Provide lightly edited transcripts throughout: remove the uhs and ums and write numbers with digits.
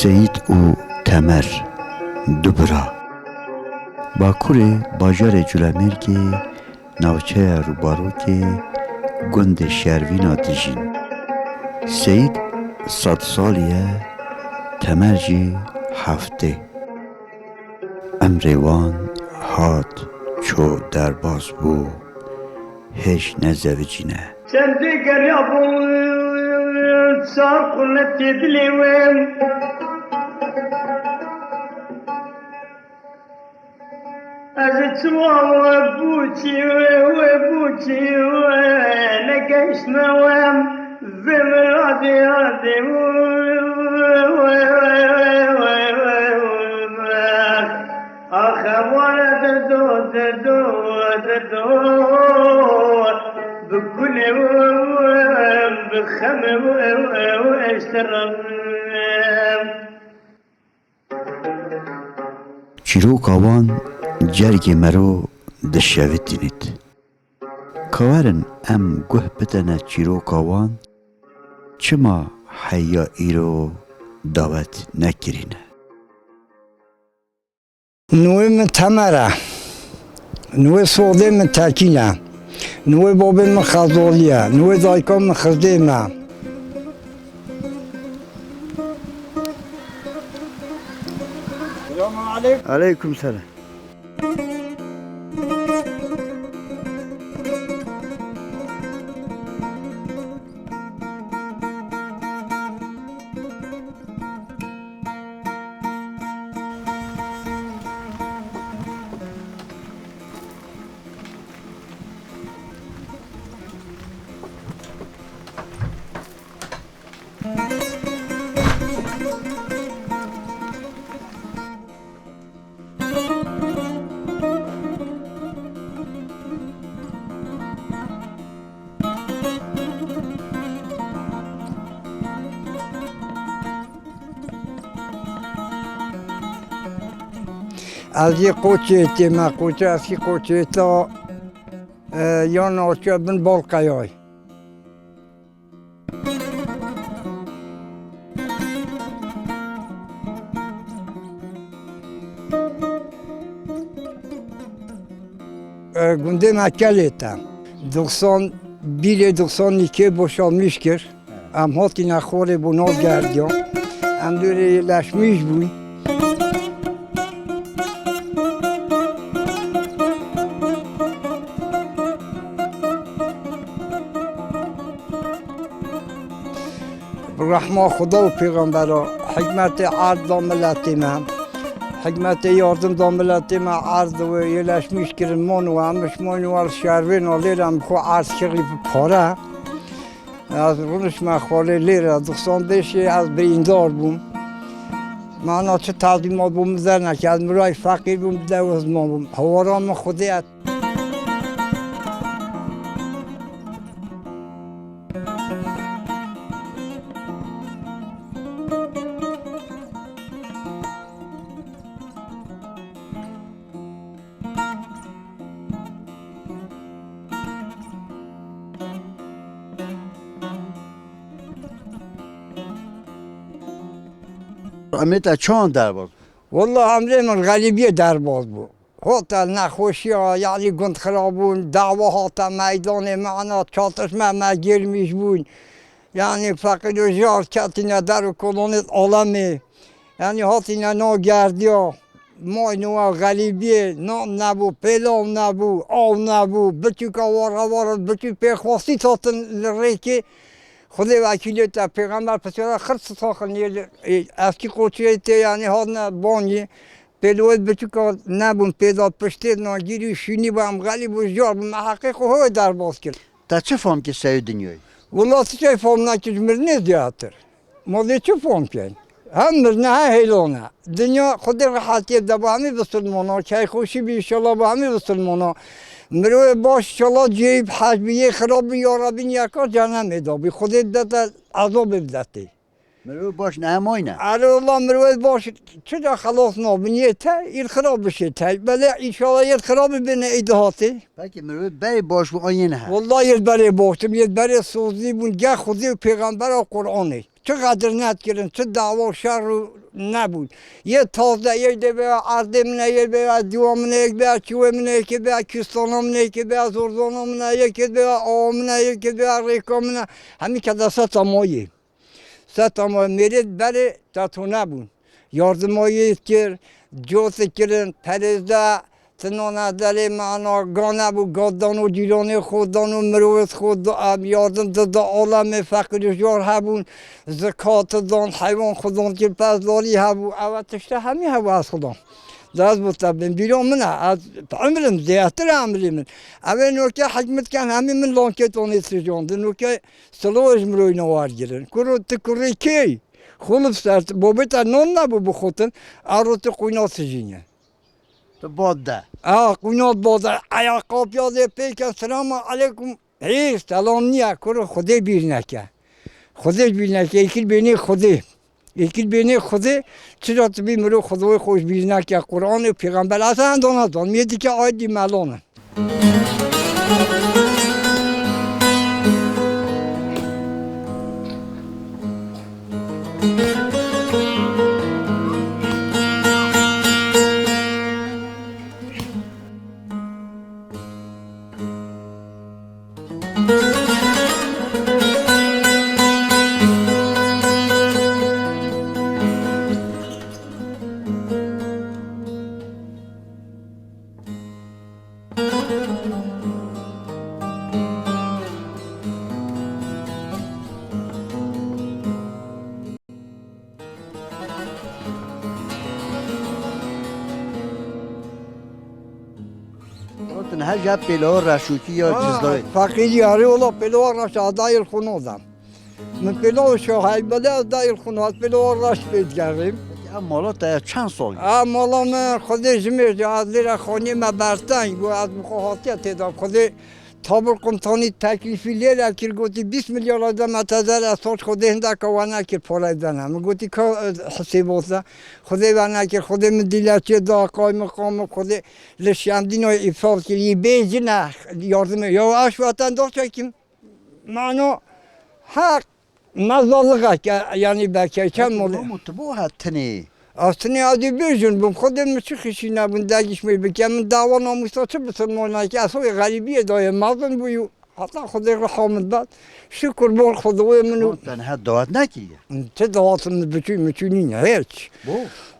سید و تمر دوبرا باکوری باجار جولامرگی ناوچه روباروکی گند شروینا دیجین سید 100 سالیه تمر جی هفته امروان هات چو درباز بو هیچ نزوجینه سندي قال يا ابو صار قلنا تدلي وين أزت وابوتي وابوتي ولقيش موام ذم راضي راضي أخا ولد دو بكل بخم واشترم چیروک آوان جرگ مرو دشوید دینید کارن ام گوه بدنه چیروک آوان چما حیا ایرو دعوت نکرینه نوی من تمره نوی سوده من تکینه نوی بابی من خزالیه نوی دایکا من خزدیمه سلام علیکم علیکم سلام از یه قوچه ما قوچه از یه قوچه تا یا ناچه بن بالقیای گنده مکلی تا 91 boşalmış kir. Am hati naxore bu nov gerdiyo. Am dure leşmiş bu. Rahma Xuda ve Peygambera hikmeti ard da milletime hikmeti yardım da milletime ard ve yerleşmiş kirin monu amış monu al şervin alırım ku ard şerif para az runuşma xale lira 95 az birindar bum معنا چه تعظیمات بوم زنه که از مرای فقیر بوم دوز ما بوم هوارام خودیت امیتا چند درباز والله امره من غریبی درباز بود هوتا نخوشی ها یعنی گند خرابون دعوا هاتا میدان معنا چاتشمه مگرمیش بود یعنی فقیر و جار کتینه در کلونت عالمی یعنی هاتینه ناگردی ها مای نوع غریبی نام نبو پیلام نبو آو نبو بچو کاوار بچو پیخواستی تاتن ریکی خدا وکیلیت پیغمبر پسیار خرس ساخن eski koçiyeti yani hadne bani peloet بچوکا نبون پیدا پشته نگیری شینی با هم غلی بزرگ محقق های در باز کرد. تا چه فهم که سوی دنیای؟ والله چه فهم نکرد مرنه زیادتر. مالی چه فهم کن؟ هم مرنه ها هیلانه. دنیا خود راحتی دبا همی بسلمانا که خوشی بی انشالله با همی بسلمانا. مروی باش انشالله جیب حجبیه خرابی یا ربین یکا جنم ادابی خودت داده عذاب بدتی. مروی باش نه ماینه. آره والله مروی باش چرا خلاص نابینیه تا این خراب بشه تا بله انشالله یه خراب بینه ایدهاتی. پکی مروی بری باش و آینه ها. والله یه بری باشم یه بری سوزی بون گه خودی و پیغمبر و قرآنی. چقدر نت کردن چه دعوا شر رو نبود یه تازه یه ده به اردمنه یه به دیوامنه یک به چوامنه یکی به کستانامنه یکی به زرزانامنه یکی به آمنه یکی به ریکامنه همین که دسته تمایی ستما میرید بله تا نبود یاردمایی کرد جوت کردن پرزده تنانه دلی معنا گانه بود گادان و جیران خودان و مروت خود یاردم داده عالم فقیر جار هبون زکات دان حیوان خودان که پزداری هبون اول تشته همین هبون از خودان دست بودم بیرون منه از عمرم زیادتر عمری من اول نوکه حکمت کن همین من لانکت آنی سجانده نوکه سلوش مروی نوار گیرن کرو تکری کی خلف سرت بابت نان نبو بخوتن اروت قوینا سجینه تو باد ده قوینات باده ایاقا پیاده پیکن سلام علیکم هیچ سلام نیه کرو خوده بیر نکه خوده بیر نکه یکی بینی خوده یکی بینی خوده چرا تو بی مرو خدای خوش بیر نکه قرآن و پیغمبر اصلا دانستان میدی که آیدی ملانه تن هر جا پیلو رشوکی یا جزدای فقیری آره اولا پلو راش آدای خونودم من پلو شوهی بله آدای خونود پلو راش پید کردیم مالا تا چند سال مالا من خودش میرد از لیر خانی ما برتن گو از مخواهاتی تدام خودی تابر قمتانی تکلیفی لیر اکر گوتی 20 میلیارد آدم اتزر از ساچ خودی هنده که وانه کر پاره دنم گوتی که حسیبوسه خودی وانه کر خودی من دیلچه دا قای مقام خودی لشیمدین و افصال کر یه بیجی نه یاردمه یا اش وطن داشته که معنی حق مزالقه که یعنی بکه چند مولی متبو هتنی aslında hadi bir gün bu kadar mı çıkışına bunda geçmeyi beklemin dava namusla çıkmasın ki asıl garibiye dayanmazın bu hatta Xudaya rahmet şükür bol Xudaya minu تن ها دعات نکی te dağıtımız bütün hiç بو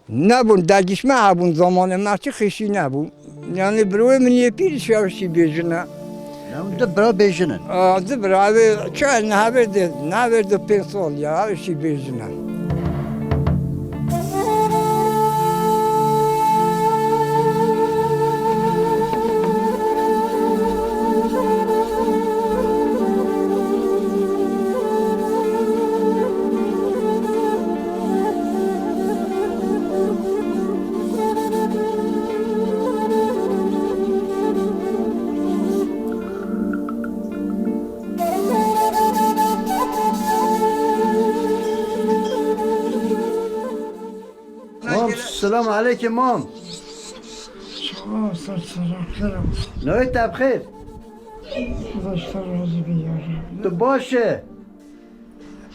ne bu değişme ha bu zamanı ma çıkışı ne bu yani broy min yepir şavşi bejine نه ده برا بیجنن adı bravi çay ne verdi pensol ya şi bejine مام سلام علیکم مام نویت بخیر تو باشه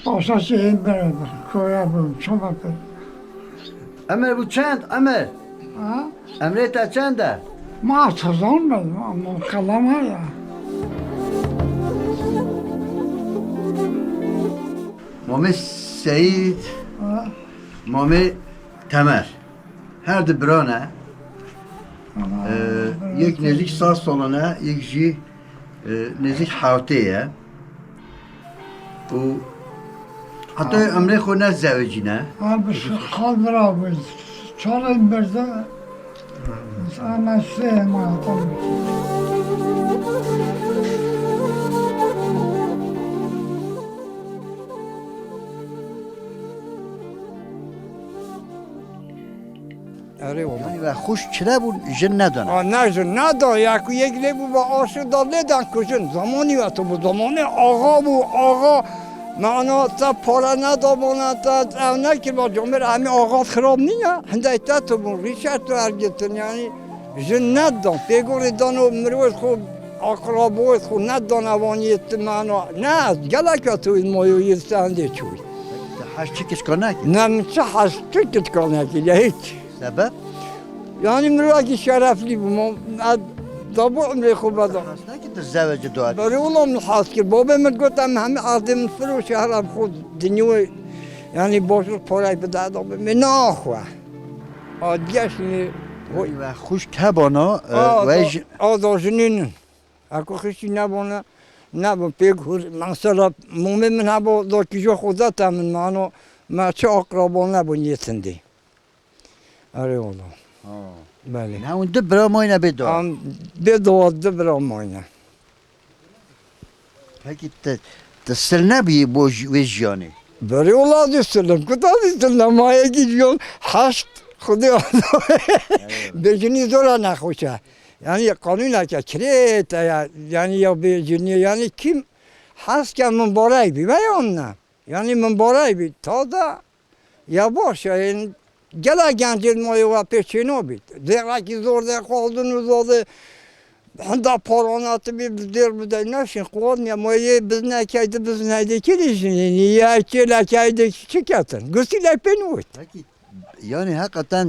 Başa şeyin beraber, köye bu, çomakır. امر بو چند امر Ha? امره تا چنده Ma kazanmadım ama kalama ya. مامی سعید Ha? مامی تمر هر دو برانه Ama یک نزدیک سال سالانه یک جی نزدیک حوتهه و حتی امره خود نه زوجی نه abi şu kaldır abi. Çalın birde. Sana sevmedim. آره والله یعنی و خوش چرا بود جن ندانه نه دا یکو یک لیبو با آشو داده دن کشن زمانی و تو bu زمانی آقا bu آقا معنا تا پارا ندابانا تا او نکر با جامعه همین آغاز خراب نیه هنده تا تو بون ریشت تو ارگتن یعنی جن ندان پیگوری دانو مروز خوب اقرابوز خوب ندان اوانیت معنا نه گلک تو این مایویست هنده چوی حش چیکش کنه که نه من چه هست چکت کنه که هیچ سبب یعنی مروکی شرفلی بوم دابو عمری خوب داد حس نه که تزوج دوات برای اولم نحاس کرد بابا من گفتم همه آدم فروش هرم خود دنیوی یعنی باشور پرای به دادا به ناخواه آدیش نی و خوش کبانا ویج آداشنین اکو خشی نبونه نبود پیگور مثلا مومن من هبا داکیجو خودتا من مانو ما چه اقربان نبود نیستندی آره والله بله نه اون دبرا ماینه بدو ام بدو دبرا ماینه پکی تسل نبی بو ویجیانی بری اولادی سلم کتا دیستلم مایه گیجیون هشت خودی آدم بجنی زورا نخوشه یعنی قانون که کرید یعنی یا بجنی یعنی kim هست که من برای بی بیان نه یعنی من برای بی تا دا یا باشه این گله گنجل مایه و پیچینو بید دیگه زورده خالدون و زورده هنده پارانات بی دیر بده نشین قواد میا مایه بزنه کهیده بزنه که دیشینی یا چه لکهیده چی کتن گستی لپین بود پکی یعنی حقیقتا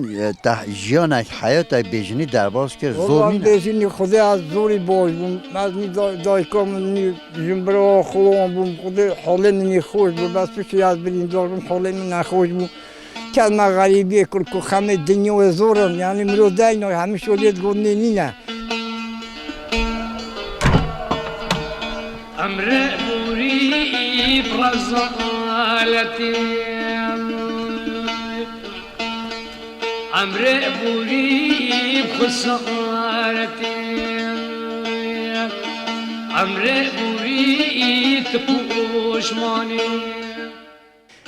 جیان حیات بیجنی درباز کرد زور والله نینه بیشینی خدا از زوری باش بوم از نی دایکام نی جنبرا خلوان بوم خدا حالم نی خوش بود بس پیشی از برین دار بوم حالم نخوش بود کلمه غریبی کل که همه دنیا زورن یعنی مرو دینه همه شدید گونه نینه أمر بوري برزالتي أمر بوري بخسارتي أمر بوري تبوش ماني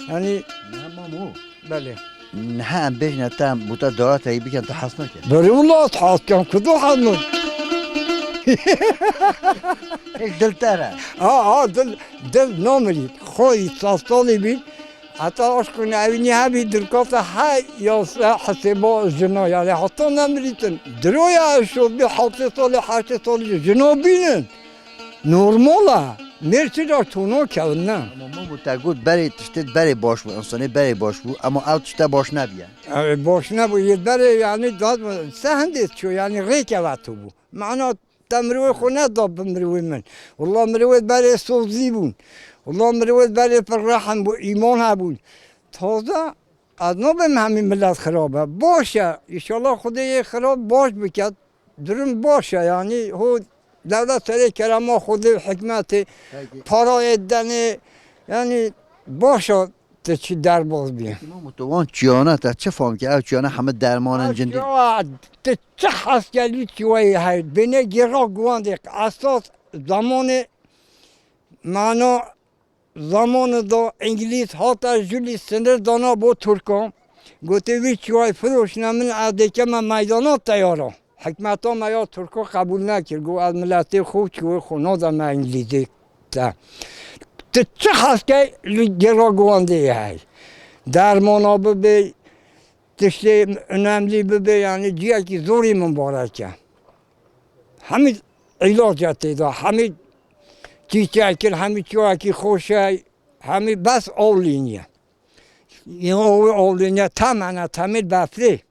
یعنی نه مامو بله نه هم بیجنه تام بوتا دارات ای بکن تا حس نکن بری اولاد حاس کن کدو حنون ایک دلتره دل نامرید خوی ساستالی بید حتی عشق نوینی همی درکات های یا حسابا جنا یعنی حتی نمریدن درویا شد بی 7 سال 8 سال جنا بینن نرماله مرچی را تونو کردن نه مامو بوتا گود بری تشتید بری باش بو انسانی بری باش بو اما او تشتا باش نبیه باش نبود بره یعنی داد سهندید شو یعنی ریکه وقتو بود معنا تمروی خونه داد بمروی من والله مروی برای سوزی بود والله مروی برای فرحم بود ایمان ها بود تازه از نبیم همین ملت خرابه باشه ایشالله خدای خراب باش بکد درم باشه یعنی هو دولت سری کرما خود حکمت پارای دنه یعنی باشه تا چی در باز بیه مامو تو وان جیانه تا چه فهم که او جیانه همه درمان جندی تو چه حسکلی چیوی هاید بینه گیرا گوانده اساس زمان معنا زمان دا انگلیس هاتا جولی سندر دانا با ترکان گوته وی چیوی فروش نمین عده که من میدانات تیارا حکمت ها میا ترکا قبول نکرد گو از ملتی خوب چیوی خونا دا من انگلیسی تا تو چه حسکلی گیرا گوانده هاید درمان ها ببی تشتی önemli ببی یعنی جیه که زوری مبارکه همین علاج اتیدا همین چیچه کل همین چیه که خوشه همین بس اولینیه این اولینیه تمنه تمیل بفری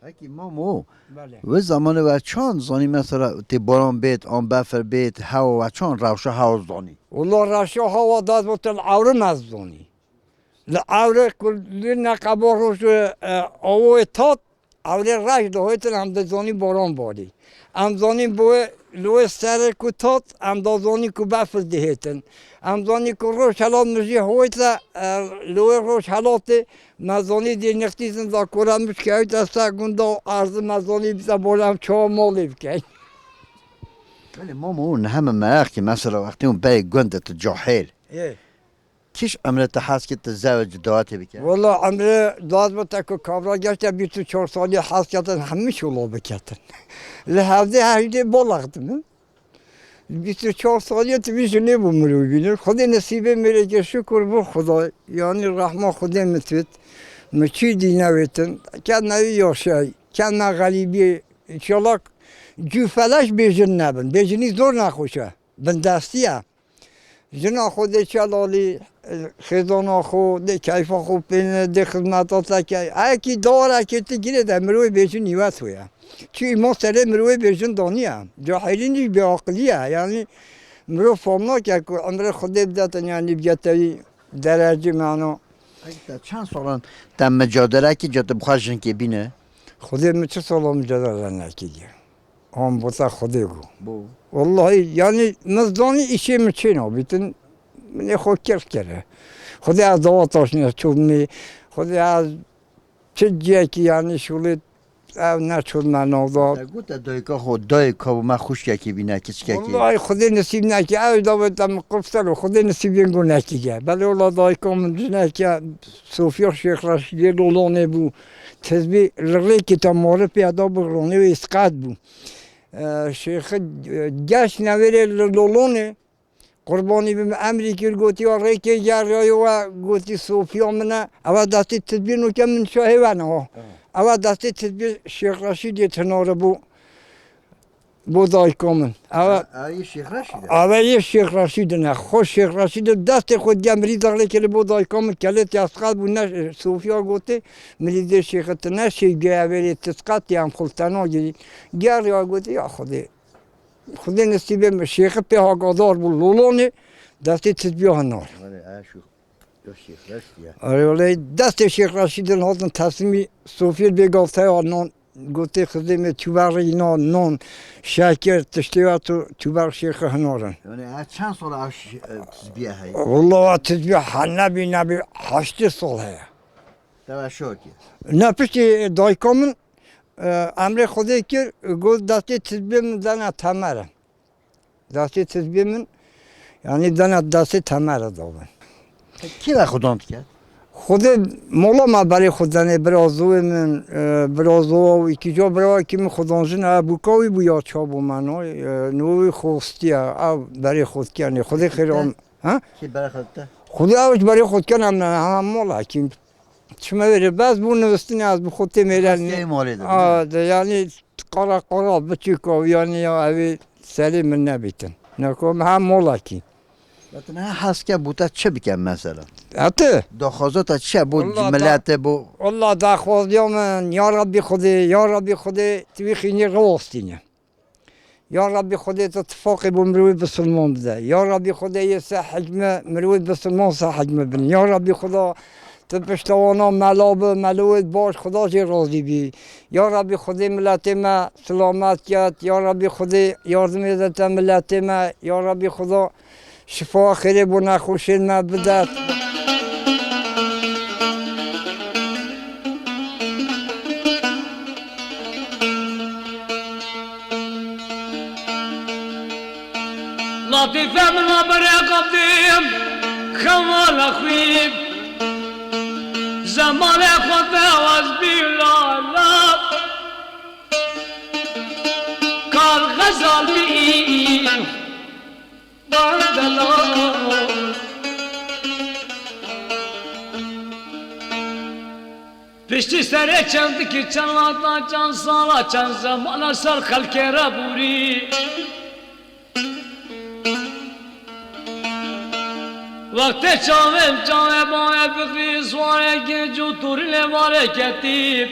اکی مامو بله و زمان و چان زانی مثلا تی باران بیت آن بفر بیت هوا و چان روشه هوا زانی والله رشا هوا داد بود العوره مزدونی العوره کلی نقبا روش آوه تات عوره رش دهایت هم دزانی باران بادی هم زانی بوه لوه سر کو تات هم دازانی کو بفر دهیتن هم زانی کو روش حلال مجی هایت لوه روش حالات مزانی دی نختیزن دا کورم مشکایت استا گنده عرض مزانی بیتا بولم چه مالی بکی ولی مامو اون همه مرق که مثلا وقتی اون بری گنده تو جاحل کش امره تحس که تزوج دعاتی بکن والله عمره داد بتا که کابرا گشته 24 سالی حس کردن همه شلو بکتن لحظه هرده بلغدم 24 سالی تبیش نبومرو بینر خدا نصیبه میره که شکر بر خدا یعنی رحمه خدا متوید مچی دینویتن که نوی یاشای که غریبی انشالله جوفلش بیجن نبن بیجنی زور نخوشه بندستیه جنا خود چلالی خزانا خود کیفا خود پین ده خدمتات که اکی داره که تگیره در مروی بیشون نیوت ہویا چی ما سر مروی بیشون دانیم جاهلی نیش به عقلیه یعنی مرو فهمنا که عمر خود بدت یعنی بیاتوی درجه معنا چند سالان در مجادره که جات بخشن که بینه خود چه سالا مجادله نکیه هم بوده خودی گو بو والله yani مزدانی işi mi çino bütün ne hokker kere. Xudi az davaş ne çulmi. Xudi az çiğ ki yani şulit ev ne çulma navda. گوت دایکا خود دایکا و ما خوش که بینه کچ که والله خudi nasip ne ki ev davetem qofsal xudi nasibin go ne ki ge. Bel ola daykom ne ki Sofya Şeyh Raşidi lolone bu. Tezbi lirli ki tamore piyada bu lolone ve isqat bu. شیخ جاش نویره لولونه قربانی به امری که گویی آره که جریای و گویی صوفیا منه اول دستی تدبیر نکم من شاهیوانه ها اول دستی تدبیر شیخ رشیدی تناره بو دای کامن ای شیخ رشید اول شیخ رشید نه خوش شیخ رشید دست خود جمری داره که بو دای کامن کلت یاسقات بو نه صوفیا گویی ملید شیخ تنه شیخ جوری تسقط یام خلطنا گیری جریا گویی یا خودی نصیبه شیخ به آگادار بود لولونه دستی تدبیر هنار. آره ولی دست شیخ رشید هاتن تصمیمی صوفی بگفته آنان گفته خدمت چوبر اینا نان شکر تشتیات و چوبر شیخ هنارن. یعنی چند سال تسبیح هایی؟ والله تسبیح نبی 8 سال هست. توشو کی؟ نه پیشی دایکامن امر خودی که گفت دستی تسبیح من دانه تمره. دستی تسبیح من یعنی دانه دستی تمره دارن. کی را خوداند کرد؟ خود مولا ما برای خودنه برازوی من برازو و یکی جا برای که من خودانجن بوکاوی بو یا چابو منو نوی خوستیه او برای خود کنه خود خیرام ها کی برای خودته؟ خود اوش برای خود کنم نه هم مولا که چما بره بس بو نوستنی از بو خودت میرن یعنی قرا بچیکو یعنی اوی سلیم من نبیتن نکم هم مولا کی لكن هست که بوده چه بکن مثلا؟ حتی دخوازات چه بود ملت بو؟ والله دخوازی من یا ربی خودی توی خینی غواستینه یا ربی خودی اتفاقی بو مروی بسلمان بده یا ربی خودی یه سه حجمه مروی بسلمان سه حجمه بن یا ربی خدا تپشتوانا ملوید باش خدا چه راضی بی یا ربی خودی ملت ما سلامت کرد یا ربی خودی یاردم ایدت ملت ما یا ربی خدا شفا خیلی بو نخوشید ما بدد لطيفة من برا قديم خوال خويب زمان خود وزبي لالا كار غزال بي باردلا پشتی سر چند کی چند لاتا چند سالا چند زمان سر خلق را بوری وقت چاوم بای بخری سواره که جو توری لواره کتیب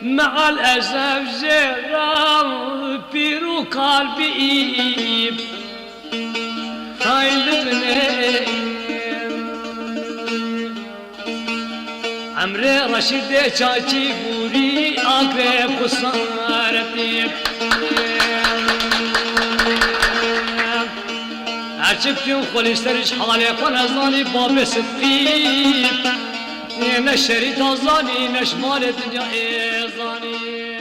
مع الأسف جرام پیرو قلبی ایب خیلی عمر رشید چاچی بوری آقرب خسارتی هرچی پیون خلیسترش حاله کن از نانی باب صدقی نه شری تازانی نشمال دنیا ایزانی